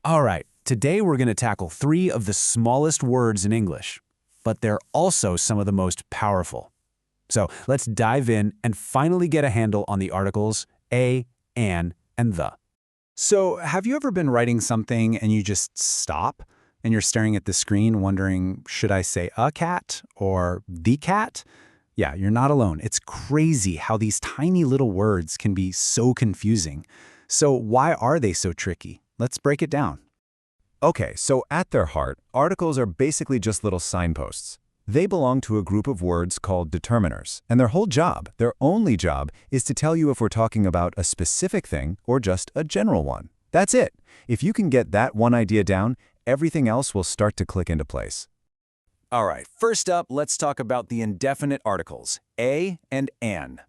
All right, today we're going to tackle 3 of the smallest words in English, but they're also some of the most powerful. So let's dive in and finally get a handle on the articles a, an, and the. So, have you ever been writing something and you just stop and you're staring at the screen wondering, should I say a cat or the cat? Yeah, you're not alone. It's crazy how these tiny little words can be so confusing. So, why are they so tricky? Let's break it down. Okay, so at their heart, articles are basically just little signposts. They belong to a group of words called determiners, and their whole job, their only job, is to tell you if we're talking about a specific thing or just a general one. That's it. If you can get that one idea down, everything else will start to click into place. All right, first up, let's talk about the indefinite articles, a and an.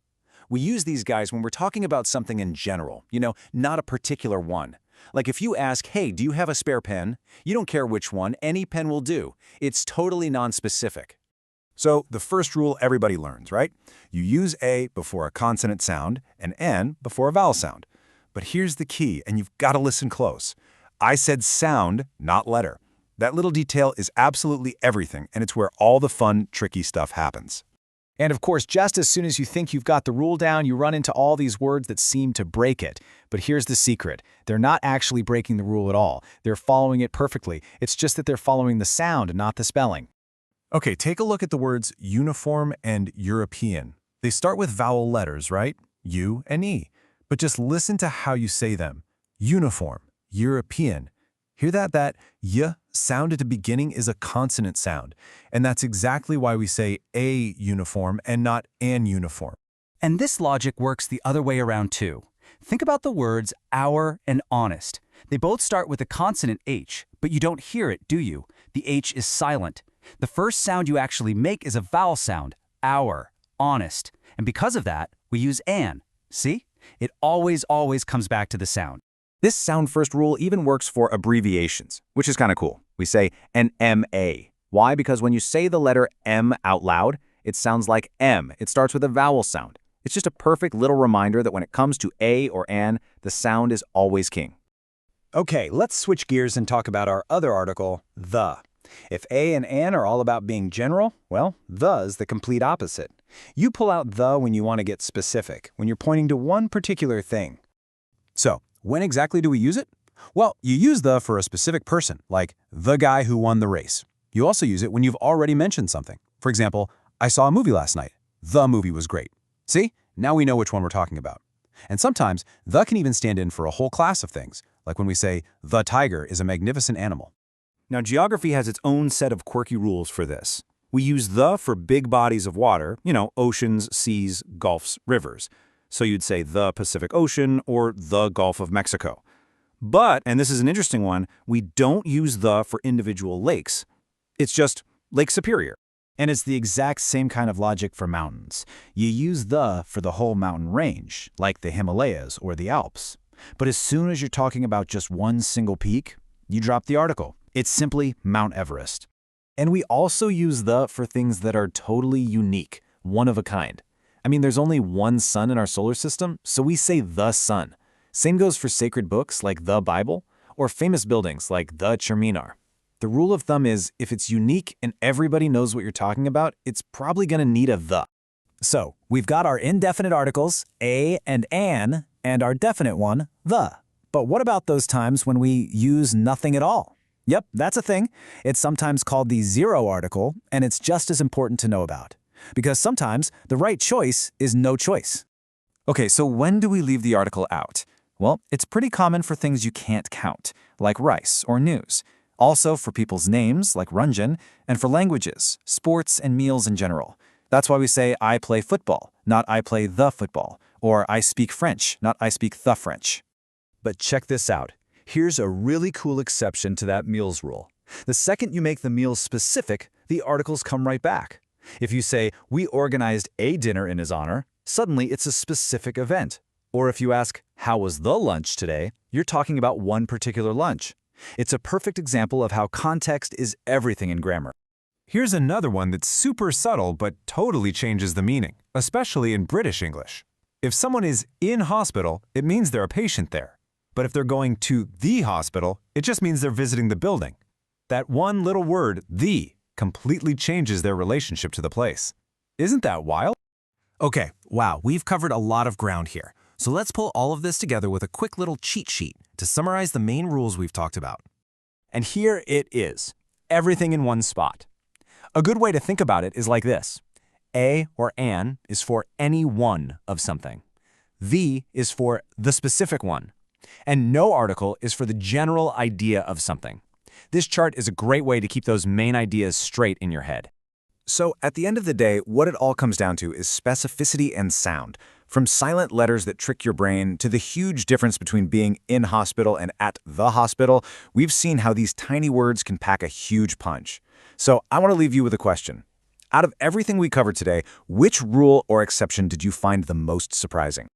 We use these guys when we're talking about something in general, not a particular one. Like if you ask, hey, do you have a spare pen? You don't care which one, any pen will do. It's totally non-specific. So the first rule everybody learns, right? You use a before a consonant sound and n before a vowel sound. But here's the key, and you've got to listen close. I said sound, not letter. That little detail is absolutely everything, and it's where all the fun, tricky stuff happens. And of course, just as soon as you think you've got the rule down, you run into all these words that seem to break it. But here's the secret. They're not actually breaking the rule at all. They're following it perfectly. It's just that they're following the sound, not the spelling. Okay, take a look at the words uniform and European. They start with vowel letters, right? U and E. But just listen to how you say them. Uniform, European. Hear that? That y sound at the beginning is a consonant sound. And that's exactly why we say a uniform and not an uniform. And this logic works the other way around too. Think about the words our and honest. They both start with a consonant H, but you don't hear it, do you? The H is silent. The first sound you actually make is a vowel sound, our, honest. And because of that, we use an. See? It always comes back to the sound. This sound first rule even works for abbreviations, which is kind of cool. We say an M-A. Why? Because when you say the letter M out loud, it sounds like M. It starts with a vowel sound. It's just a perfect little reminder that when it comes to a or an, the sound is always king. Okay, let's switch gears and talk about our other article, the. If a and an are all about being general, well, the is the complete opposite. You pull out the when you want to get specific, when you're pointing to one particular thing. So, when exactly do we use it? Well, you use the for a specific person, like the guy who won the race. You also use it when you've already mentioned something. For example, I saw a movie last night. The movie was great. See? Now we know which one we're talking about. And sometimes, the can even stand in for a whole class of things, like when we say, the tiger is a magnificent animal. Now, geography has its own set of quirky rules for this. We use the for big bodies of water, oceans, seas, gulfs, rivers. So you'd say the Pacific Ocean or the Gulf of Mexico. But, and this is an interesting one, we don't use the for individual lakes. It's just Lake Superior. And it's the exact same kind of logic for mountains. You use the for the whole mountain range, like the Himalayas or the Alps. But as soon as you're talking about just one single peak, you drop the article. It's simply Mount Everest. And we also use the for things that are totally unique, one of a kind. I mean, there's only one sun in our solar system, so we say the sun. Same goes for sacred books like the Bible, or famous buildings like the Charminar. The rule of thumb is, if it's unique and everybody knows what you're talking about, it's probably going to need a the. So, we've got our indefinite articles, a and an, and our definite one, the. But what about those times when we use nothing at all? Yep, that's a thing. It's sometimes called the zero article, and it's just as important to know about. Because sometimes the right choice is no choice. Okay, so when do we leave the article out? Well, it's pretty common for things you can't count, like rice or news. Also for people's names, like Ranjan, and for languages, sports, and meals in general. That's why we say I play football, not I play the football, or I speak French, not I speak the French. But check this out. Here's a really cool exception to that meals rule. The second you make the meals specific, the articles come right back. If you say, we organized a dinner in his honor, suddenly it's a specific event. Or if you ask, how was the lunch today, you're talking about one particular lunch. It's a perfect example of how context is everything in grammar. Here's another one that's super subtle but totally changes the meaning, especially in British English. If someone is in hospital, it means they're a patient there. But if they're going to the hospital, it just means they're visiting the building. That one little word, the, completely changes their relationship to the place. Isn't that wild? Okay, wow, we've covered a lot of ground here. So let's pull all of this together with a quick little cheat sheet to summarize the main rules we've talked about. And here it is, everything in one spot. A good way to think about it is like this. A or an is for any one of something. The is for the specific one. And no article is for the general idea of something. This chart is a great way to keep those main ideas straight in your head. So at the end of the day, what it all comes down to is specificity and sound. From silent letters that trick your brain to the huge difference between being in hospital and at the hospital, we've seen how these tiny words can pack a huge punch. So I want to leave you with a question. Out of everything we covered today, which rule or exception did you find the most surprising?